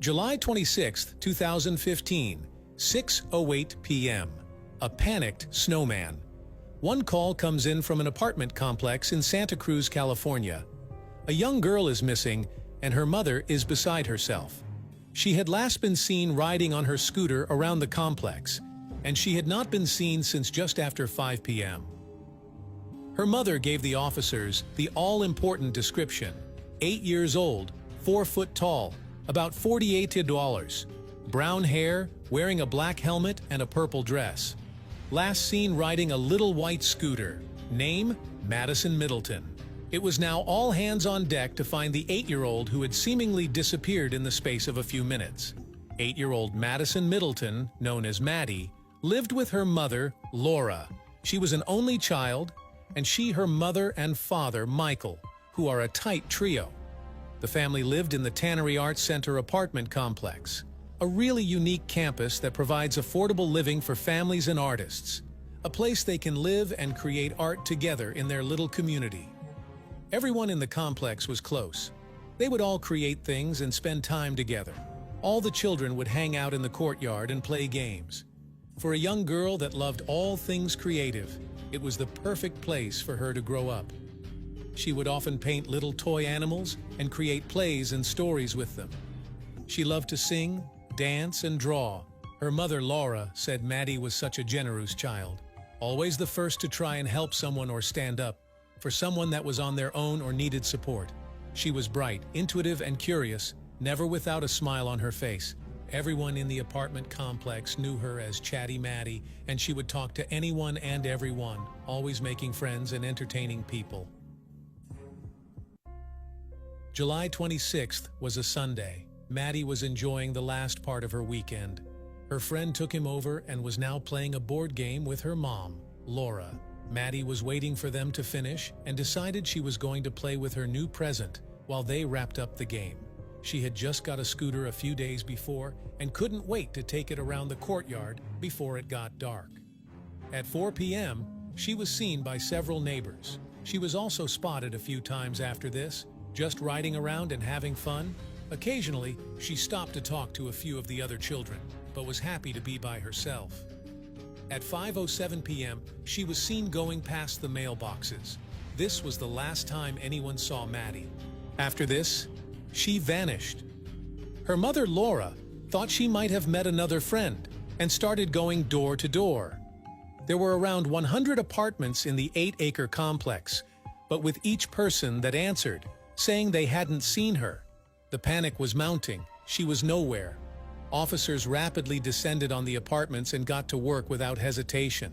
July 26, 2015, 6:08 p.m. A panicked snowman. One call comes in from an apartment complex in Santa Cruz, California. A young girl is missing, and her mother is beside herself. She had last been seen riding on her scooter around the complex, and she had not been seen since just after 5 p.m. Her mother gave the officers the all-important description: 8 years old, 4 foot tall, about $48, brown hair, wearing a black helmet and a purple dress. Last seen riding a little white scooter. Name: Madison Middleton. It was now all hands on deck to find the 8-year-old who had seemingly disappeared in the space of a few minutes. 8-year-old Madison Middleton, known as Maddie, lived with her mother, Laura. She was an only child, and her mother and father, Michael, who are a tight trio. The family lived in the Tannery Arts Center apartment complex, a really unique campus that provides affordable living for families and artists, a place they can live and create art together in their little community. Everyone in the complex was close. They would all create things and spend time together. All the children would hang out in the courtyard and play games. For a young girl that loved all things creative, it was the perfect place for her to grow up. She would often paint little toy animals and create plays and stories with them. She loved to sing, dance, and draw. Her mother, Laura, said Maddie was such a generous child, always the first to try and help someone or stand up for someone that was on their own or needed support. She was bright, intuitive, and curious, never without a smile on her face. Everyone in the apartment complex knew her as Chatty Maddie, and she would talk to anyone and everyone, always making friends and entertaining people. July 26th was a Sunday. Maddie was enjoying the last part of her weekend. Her friend took him over and was now playing a board game with her mom, Laura. Maddie was waiting for them to finish and decided she was going to play with her new present while they wrapped up the game. She had just got a scooter a few days before and couldn't wait to take it around the courtyard before it got dark. At 4 p.m., she was seen by several neighbors. She was also spotted a few times after this, just riding around and having fun. Occasionally, she stopped to talk to a few of the other children, but was happy to be by herself. At 5:07 p.m., she was seen going past the mailboxes. This was the last time anyone saw Maddie. After this, she vanished. Her mother, Laura, thought she might have met another friend and started going door to door. There were around 100 apartments in the 8-acre complex, but with each person that answered, saying they hadn't seen her. The panic was mounting. She was nowhere. Officers rapidly descended on the apartments and got to work without hesitation.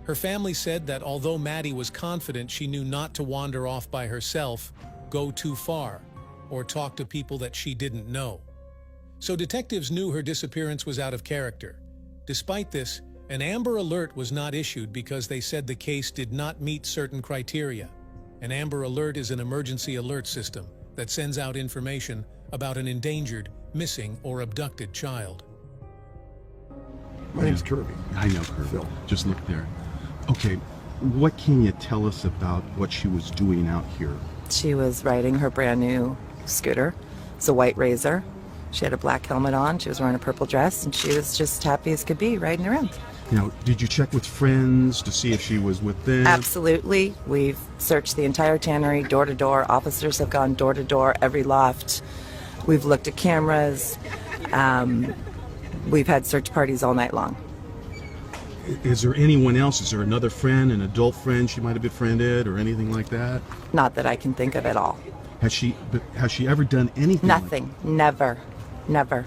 Her family said that although Maddie was confident she knew not to wander off by herself, go too far, or talk to people that she didn't know. So detectives knew her disappearance was out of character. Despite this, an Amber Alert was not issued because they said the case did not meet certain criteria. An Amber Alert is an emergency alert system that sends out information about an endangered, missing, or abducted child. My name's Kirby. I know Kirby. Phil. Just look there. Okay, what can you tell us about what she was doing out here? She was riding her brand new scooter. It's a white Razor. She had a black helmet on, she was wearing a purple dress, and she was just happy as could be riding around. Now, did you check with friends to see if she was with them? Absolutely. We've searched the entire tannery, door to door. Officers have gone door to door, every loft. We've looked at cameras. We've had search parties all night long. Is there anyone else? Is there another friend, an adult friend she might have befriended or anything like that? Not that I can think of at all. Has she ever done anything? Nothing. Never. Never.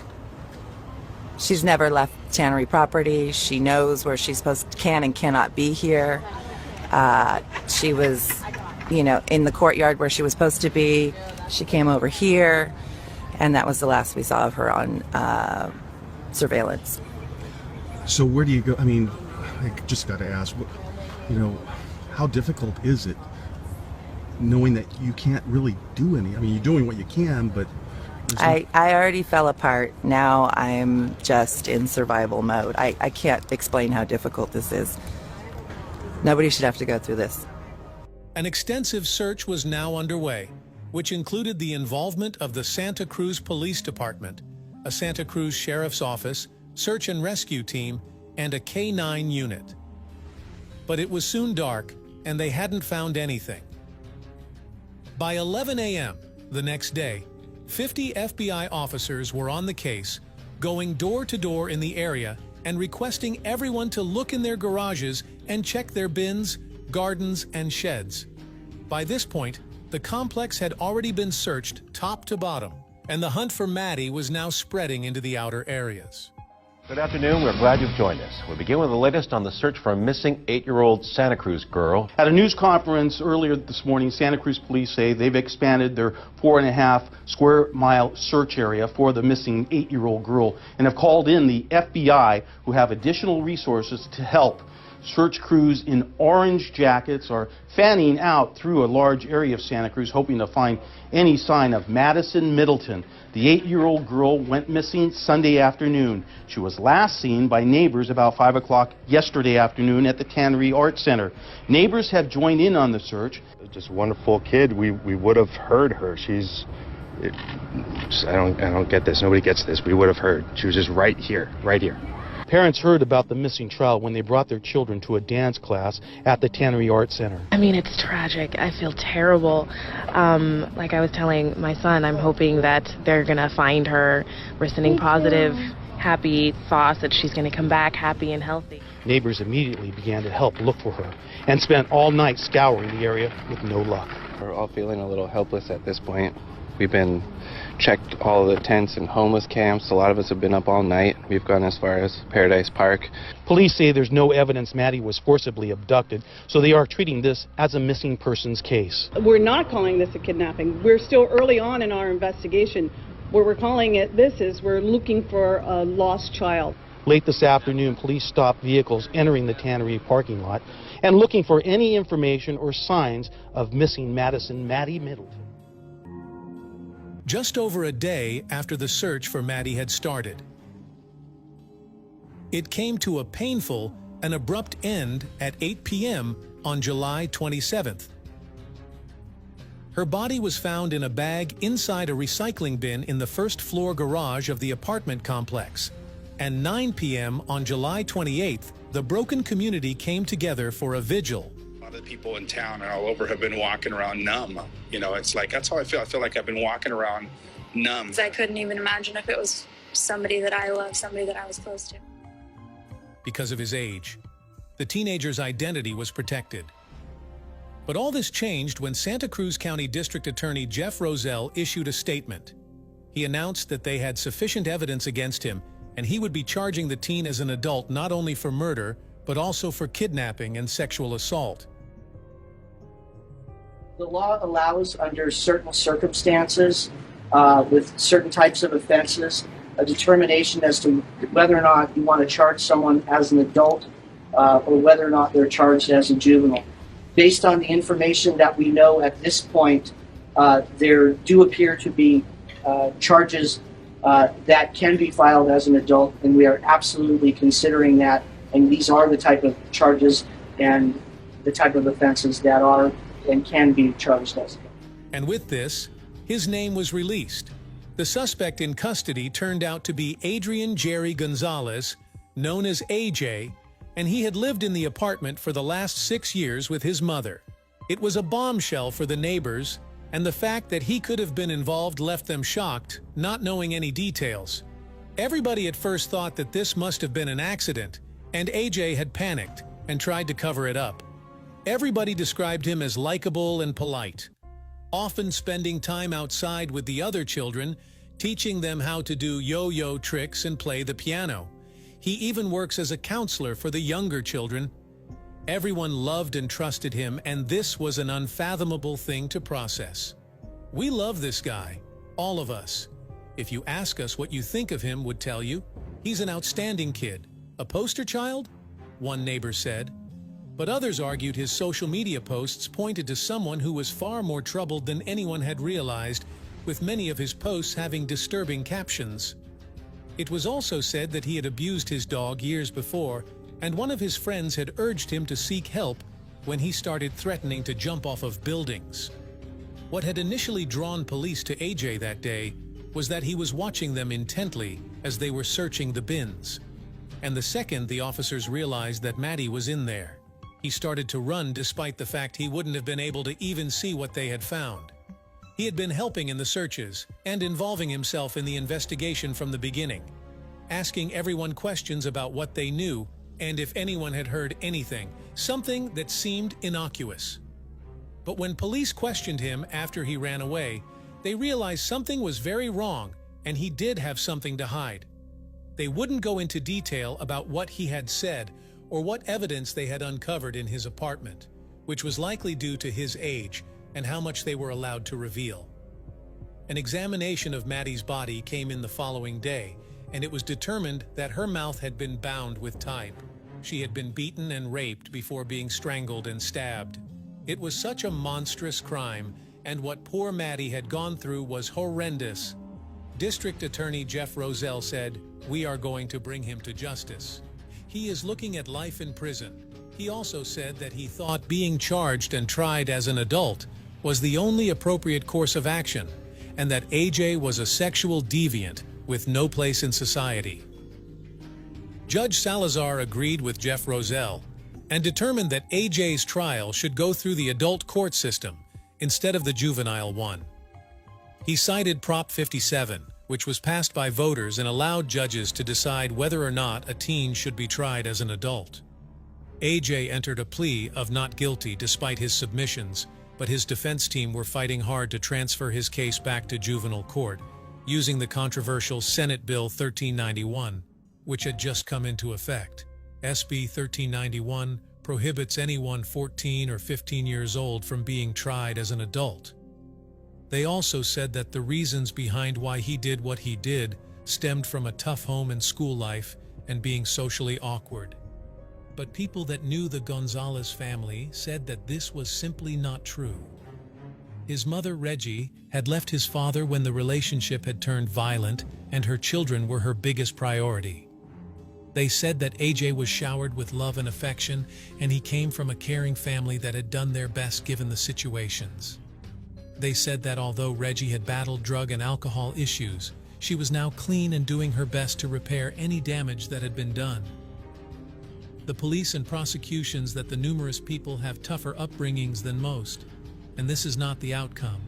She's never left tannery property. She knows where she's can and cannot be here. She was, in the courtyard where she was supposed to be. She came over here, and that was the last we saw of her on surveillance. So where do you go? I mean, I just got to ask, how difficult is it knowing that you can't really do any? I mean, you're doing what you can, but... I already fell apart. Now I'm just in survival mode. I can't explain how difficult this is. Nobody should have to go through this. An extensive search was now underway, which included the involvement of the Santa Cruz Police Department, a Santa Cruz Sheriff's Office, search and rescue team, and a K-9 unit. But it was soon dark, and they hadn't found anything. By 11 a.m. the next day, 50 FBI officers were on the case, going door to door in the area and requesting everyone to look in their garages and check their bins, gardens, and sheds. By this point, the complex had already been searched top to bottom, and the hunt for Maddie was now spreading into the outer areas. Good afternoon. We're glad you've joined us. We'll begin with the latest on the search for a missing 8-year-old Santa Cruz girl. At a news conference earlier this morning, Santa Cruz police say they've expanded their 4.5 square mile search area for the missing 8-year-old girl and have called in the FBI, who have additional resources to help. Search crews in orange jackets are fanning out through a large area of Santa Cruz, hoping to find any sign of Madison Middleton. The 8-year-old girl went missing Sunday afternoon. She was last seen by neighbors about 5 o'clock yesterday afternoon at the Tannery Art Center. Neighbors have joined in on the search. Just a wonderful kid. We would have heard her. I don't get this. Nobody gets this. We would have heard. She was just right here, right here. Parents heard about the missing child when they brought their children to a dance class at the Tannery Art Center. I mean, it's tragic. I feel terrible. Like I was telling my son, I'm hoping that they're going to find her. We're sending positive, happy thoughts that she's going to come back happy and healthy. Neighbors immediately began to help look for her and spent all night scouring the area with no luck. We're all feeling a little helpless at this point. We've been checked all of the tents and homeless camps. A lot of us have been up all night. We've gone as far as Paradise Park. Police say there's no evidence Maddie was forcibly abducted, so they are treating this as a missing persons case. We're not calling this a kidnapping. We're still early on in our investigation. What we're calling it this is we're looking for a lost child. Late this afternoon, police stopped vehicles entering the Tannery parking lot and looking for any information or signs of missing Maddie Middleton. Just over a day after the search for Maddie had started, it came to a painful and abrupt end at 8 p.m. on July 27th. Her body was found in a bag inside a recycling bin in the first-floor garage of the apartment complex. And 9 p.m. on July 28th, the broken community came together for a vigil. A lot of people in town and all over have been walking around numb. You know, it's like, that's how I feel. I feel like I've been walking around numb. I couldn't even imagine if it was somebody that I loved, somebody that I was close to. Because of his age, the teenager's identity was protected. But all this changed when Santa Cruz County District Attorney Jeff Roselle issued a statement. He announced that they had sufficient evidence against him, and he would be charging the teen as an adult not only for murder, but also for kidnapping and sexual assault. The law allows, under certain circumstances, with certain types of offenses, a determination as to whether or not you want to charge someone as an adult or whether or not they're charged as a juvenile. Based on the information that we know at this point, there do appear to be charges that can be filed as an adult, and we are absolutely considering that, and these are the type of charges and the type of offenses that are and can be charged as. And with this, his name was released. The suspect in custody turned out to be Adrian Jerry Gonzalez, known as AJ, and he had lived in the apartment for the last 6 years with his mother. It was a bombshell for the neighbors, and the fact that he could have been involved left them shocked, not knowing any details. Everybody at first thought that this must have been an accident, and AJ had panicked and tried to cover it up. Everybody described him as likable and polite, often spending time outside with the other children, teaching them how to do yo-yo tricks and play the piano. He even works as a counselor for the younger children. Everyone loved and trusted him, and this was an unfathomable thing to process. We love this guy, all of us. If you ask us what you think of him, would tell you, he's an outstanding kid. A poster child? One neighbor said. But others argued his social media posts pointed to someone who was far more troubled than anyone had realized, with many of his posts having disturbing captions. It was also said that he had abused his dog years before, and one of his friends had urged him to seek help when he started threatening to jump off of buildings. What had initially drawn police to AJ that day was that he was watching them intently as they were searching the bins. And the second the officers realized that Maddie was in there, he started to run despite the fact he wouldn't have been able to even see what they had found. He had been helping in the searches and involving himself in the investigation from the beginning, asking everyone questions about what they knew and if anyone had heard anything, something that seemed innocuous. But when police questioned him after he ran away, they realized something was very wrong and he did have something to hide. They wouldn't go into detail about what he had said or what evidence they had uncovered in his apartment, which was likely due to his age and how much they were allowed to reveal. An examination of Maddie's body came in the following day, and it was determined that her mouth had been bound with type. She had been beaten and raped before being strangled and stabbed. It was such a monstrous crime, and what poor Maddie had gone through was horrendous. District Attorney Jeff Roselle said, "We are going to bring him to justice. He is looking at life in prison." He also said that he thought being charged and tried as an adult was the only appropriate course of action, and that AJ was a sexual deviant with no place in society. Judge Salazar agreed with Jeff Roselle and determined that AJ's trial should go through the adult court system instead of the juvenile one. He cited Prop 57, which was passed by voters and allowed judges to decide whether or not a teen should be tried as an adult. AJ entered a plea of not guilty despite his submissions, but his defense team were fighting hard to transfer his case back to juvenile court, using the controversial Senate Bill 1391, which had just come into effect. SB 1391 prohibits anyone 14 or 15 years old from being tried as an adult. They also said that the reasons behind why he did what he did stemmed from a tough home and school life and being socially awkward. But people that knew the Gonzalez family said that this was simply not true. His mother, Reggie, had left his father when the relationship had turned violent, and her children were her biggest priority. They said that AJ was showered with love and affection, and he came from a caring family that had done their best given the situations. They said that although Reggie had battled drug and alcohol issues, she was now clean and doing her best to repair any damage that had been done. The police and prosecutions that the numerous people have tougher upbringings than most, and this is not the outcome.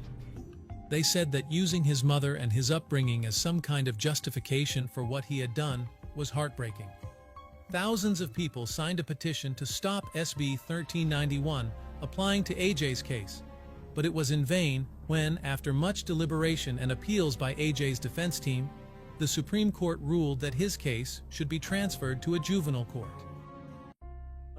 They said that using his mother and his upbringing as some kind of justification for what he had done was heartbreaking. Thousands of people signed a petition to stop SB 1391 applying to AJ's case, but it was in vain when, after much deliberation and appeals by AJ's defense team, the Supreme Court ruled that his case should be transferred to a juvenile court.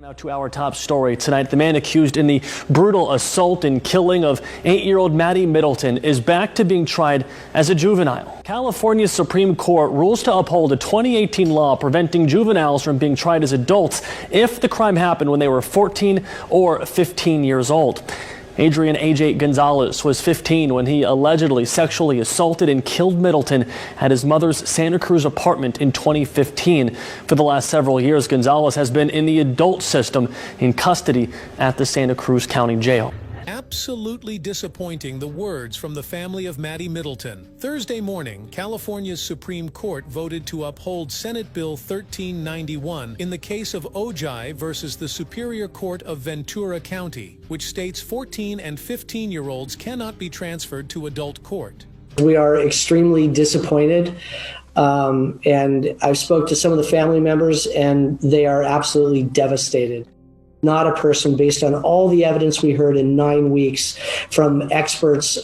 Now to our top story tonight. The man accused in the brutal assault and killing of 8-year-old Maddie Middleton is back to being tried as a juvenile. California's Supreme Court rules to uphold a 2018 law preventing juveniles from being tried as adults if the crime happened when they were 14 or 15 years old. Adrian AJ Gonzalez was 15 when he allegedly sexually assaulted and killed Middleton at his mother's Santa Cruz apartment in 2015. For the last several years, Gonzalez has been in the adult system in custody at the Santa Cruz County Jail. Absolutely disappointing, the words from the family of Maddie Middleton. Thursday morning, California's Supreme Court voted to uphold Senate Bill 1391 in the case of Ojai versus the Superior Court of Ventura County, which states 14 and 15-year-olds cannot be transferred to adult court. We are extremely disappointed, and I've spoke to some of the family members, and they are absolutely devastated. Not a person, based on all the evidence we heard in 9 weeks from experts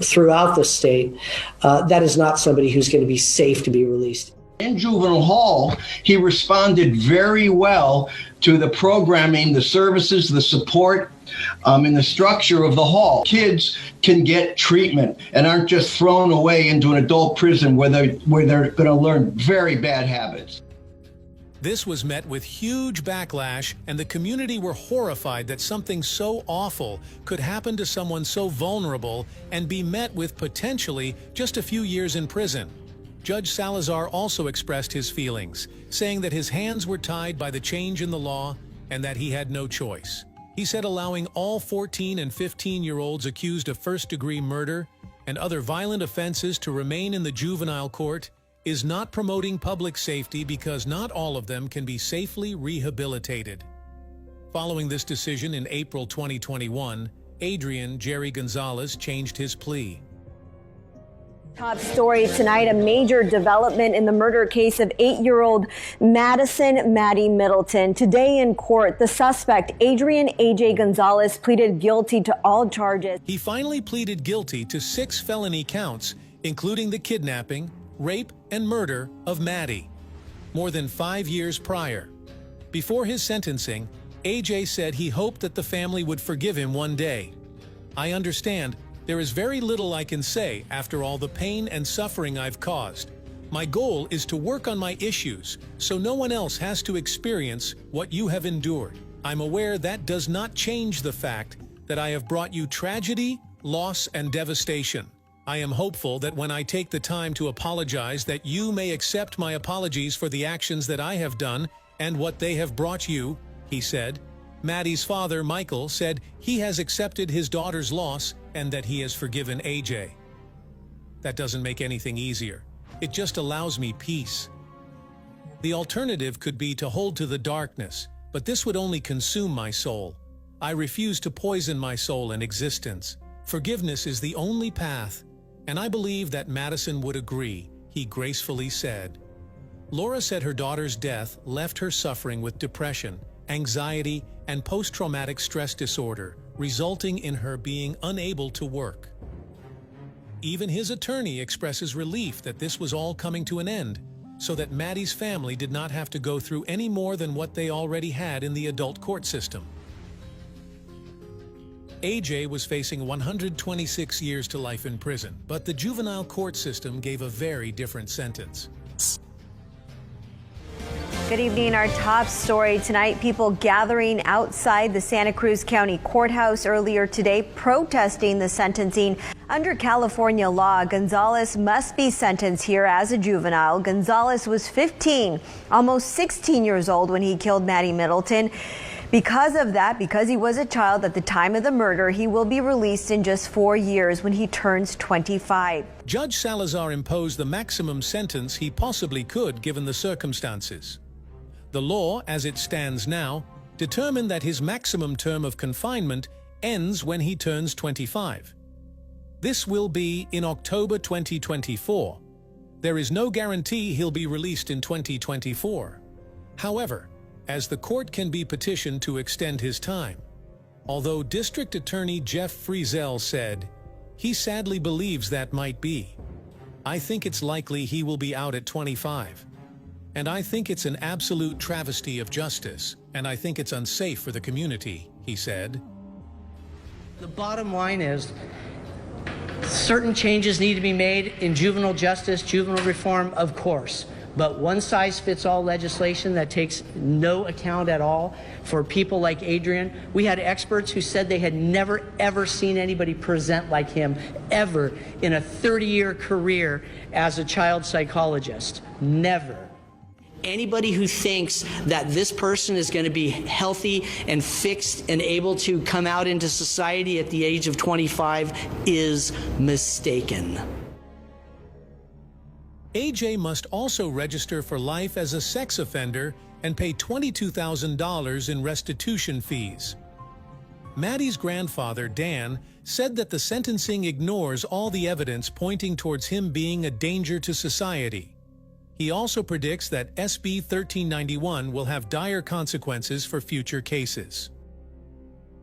throughout the state, that is not somebody who's going to be safe to be released. In juvenile hall, he responded very well to the programming, the services, the support, and the structure of the hall. Kids can get treatment and aren't just thrown away into an adult prison where they're going to learn very bad habits. This was met with huge backlash, and the community were horrified that something so awful could happen to someone so vulnerable and be met with potentially just a few years in prison. Judge Salazar also expressed his feelings, saying that his hands were tied by the change in the law and that he had no choice. He said allowing all 14 and 15-year-olds accused of first-degree murder and other violent offenses to remain in the juvenile court is not promoting public safety because not all of them can be safely rehabilitated. Following this decision in April 2021, Adrian Jerry Gonzalez changed his plea. Top story tonight, a major development in the murder case of 8-year-old Maddie Middleton. Today in court, the suspect, Adrian A.J. Gonzalez, pleaded guilty to all charges. He finally pleaded guilty to 6 felony counts, including the kidnapping, rape, and murder of Maddie, more than 5 years prior. Before his sentencing, A.J. said he hoped that the family would forgive him one day. "I understand. There is very little I can say after all the pain and suffering I've caused. My goal is to work on my issues so no one else has to experience what you have endured. I'm aware that does not change the fact that I have brought you tragedy, loss, and devastation. I am hopeful that when I take the time to apologize that you may accept my apologies for the actions that I have done and what they have brought you," he said. Maddie's father, Michael, said he has accepted his daughter's loss and that he has forgiven AJ. "That doesn't make anything easier. It just allows me peace. The alternative could be to hold to the darkness, but this would only consume my soul. I refuse to poison my soul and existence. Forgiveness is the only path, and I believe that Madison would agree," he gracefully said. Laura said her daughter's death left her suffering with depression, anxiety, and post-traumatic stress disorder, resulting in her being unable to work. Even his attorney expresses relief that this was all coming to an end, so that Maddie's family did not have to go through any more than what they already had in the adult court system. AJ was facing 126 years to life in prison, but the juvenile court system gave a very different sentence. Good evening. Our top story tonight, people gathering outside the Santa Cruz County Courthouse earlier today protesting the sentencing. Under California law, Gonzalez must be sentenced here as a juvenile. Gonzalez was 15, almost 16 years old when he killed Maddie Middleton. Because of that, because he was a child at the time of the murder, he will be released in just 4 years when he turns 25. Judge Salazar imposed the maximum sentence he possibly could given the circumstances. The law, as it stands now, determined that his maximum term of confinement ends when he turns 25. This will be in October 2024. There is no guarantee he'll be released in 2024. However, as the court can be petitioned to extend his time. Although District Attorney Jeff Friesel said, he sadly believes that might be. "I think it's likely he will be out at 25. And I think it's an absolute travesty of justice, and I think it's unsafe for the community," he said. The bottom line is certain changes need to be made in juvenile justice, juvenile reform, of course. But one-size-fits-all legislation that takes no account at all for people like Adrian. We had experts who said they had never, ever seen anybody present like him, ever, in a 30-year career as a child psychologist. Never. Anybody who thinks that this person is going to be healthy and fixed and able to come out into society at the age of 25 is mistaken. AJ must also register for life as a sex offender and pay $22,000 in restitution fees. Maddie's grandfather, Dan, said that the sentencing ignores all the evidence pointing towards him being a danger to society. He also predicts that SB 1391 will have dire consequences for future cases.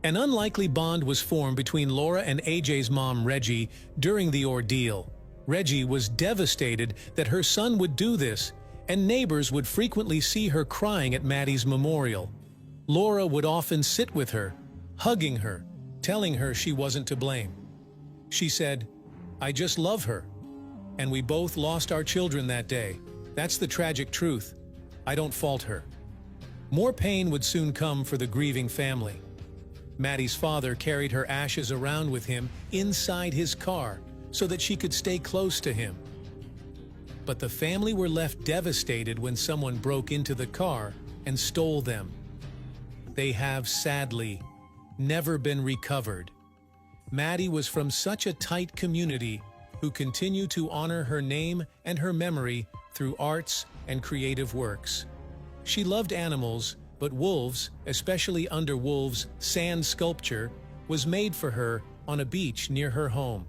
An unlikely bond was formed between Laura and AJ's mom, Reggie, during the ordeal. Reggie was devastated that her son would do this, and neighbors would frequently see her crying at Maddie's memorial. Laura would often sit with her, hugging her, telling her she wasn't to blame. She said, "I just love her. And we both lost our children that day. That's the tragic truth. I don't fault her." More pain would soon come for the grieving family. Maddie's father carried her ashes around with him inside his car so that she could stay close to him. But the family were left devastated when someone broke into the car and stole them. They have, sadly, never been recovered. Maddie was from such a tight community who continue to honor her name and her memory through arts and creative works. She loved animals, but wolves, especially under wolves' sand sculpture, was made for her on a beach near her home.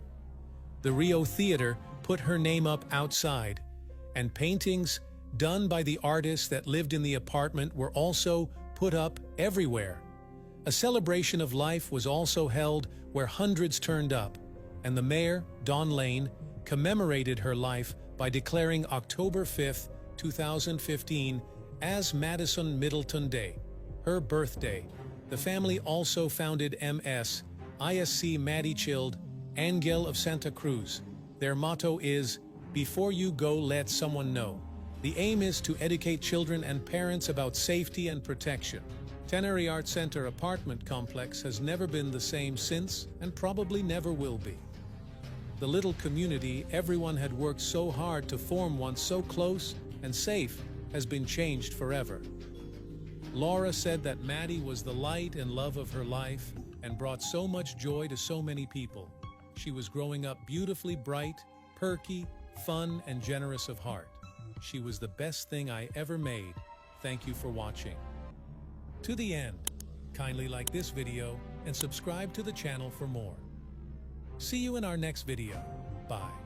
The Rio Theater put her name up outside, and paintings done by the artists that lived in the apartment were also put up everywhere. A celebration of life was also held where hundreds turned up, and the mayor, Dawn Lane, commemorated her life by declaring October 5, 2015 as Madison Middleton Day, her birthday. The family also founded ISC Maddie Chilled, Angel of Santa Cruz. Their motto is, "Before you go, let someone know." The aim is to educate children and parents about safety and protection. Tenary Art Center apartment complex has never been the same since, and probably never will be. The little community everyone had worked so hard to form, once so close and safe, has been changed forever. Laura said that Maddie was the light and love of her life and brought so much joy to so many people. She was growing up beautifully bright, perky, fun, and generous of heart. She was the best thing I ever made. Thank you for watching to the end. Kindly like this video and subscribe to the channel for more. See you in our next video. Bye.